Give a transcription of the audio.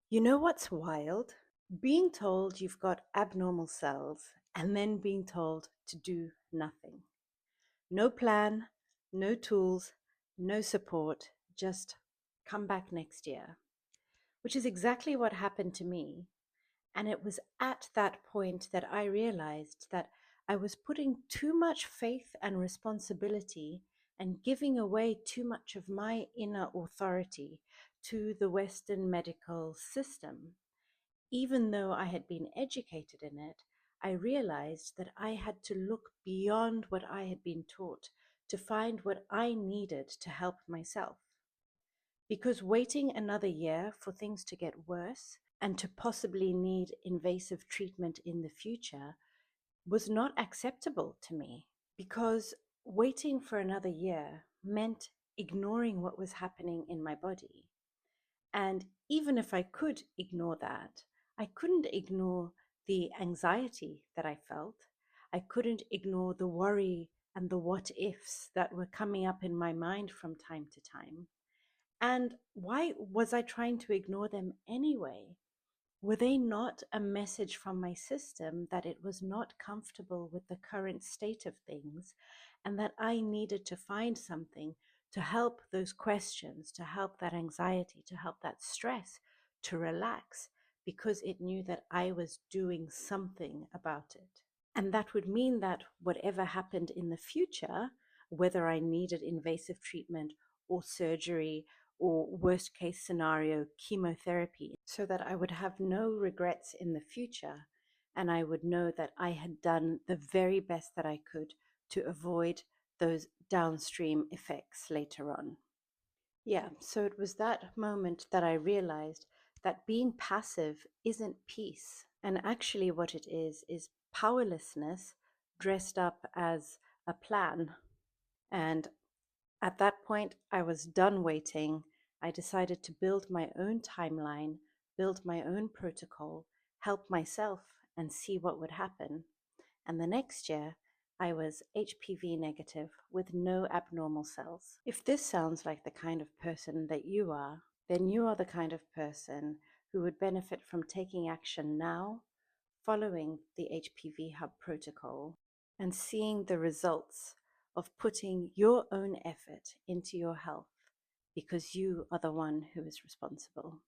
You know what's wild? Being told you've got abnormal cells and then being told to do nothing. No plan, no tools, no support, just come back next year, which is exactly what happened to me. And it was at that point that I realized that I was putting too much faith and responsibility and giving away too much of my inner authority to the Western medical system. Even though I had been educated in it, I realized that I had to look beyond what I had been taught to find what I needed to help myself. Because waiting another year for things to get worse and to possibly need invasive treatment in the future was not acceptable to me. Because waiting for another year meant ignoring what was happening in my body. And even if I could ignore that, I couldn't ignore the anxiety that I felt. I couldn't ignore the worry and the what ifs that were coming up in my mind from time to time. And why was I trying to ignore them anyway? Were they not a message from my system that it was not comfortable with the current state of things and that I needed to find something to help those questions, to help that anxiety, to help that stress to relax because it knew that I was doing something about it? And that would mean that whatever happened in the future, whether I needed invasive treatment or surgery or worst case scenario, chemotherapy, so that I would have no regrets in the future. And I would know that I had done the very best that I could to avoid those downstream effects later on. Yeah, so it was that moment that I realized that being passive isn't peace. And actually, what it is powerlessness dressed up as a plan. And at that point, I was done waiting. I decided to build my own timeline, build my own protocol, help myself, and see what would happen. And the next year, I was HPV negative with no abnormal cells. If this sounds like the kind of person that you are, then you are the kind of person who would benefit from taking action now, following the HPV Hub protocol, and seeing the results of putting your own effort into your health because you are the one who is responsible.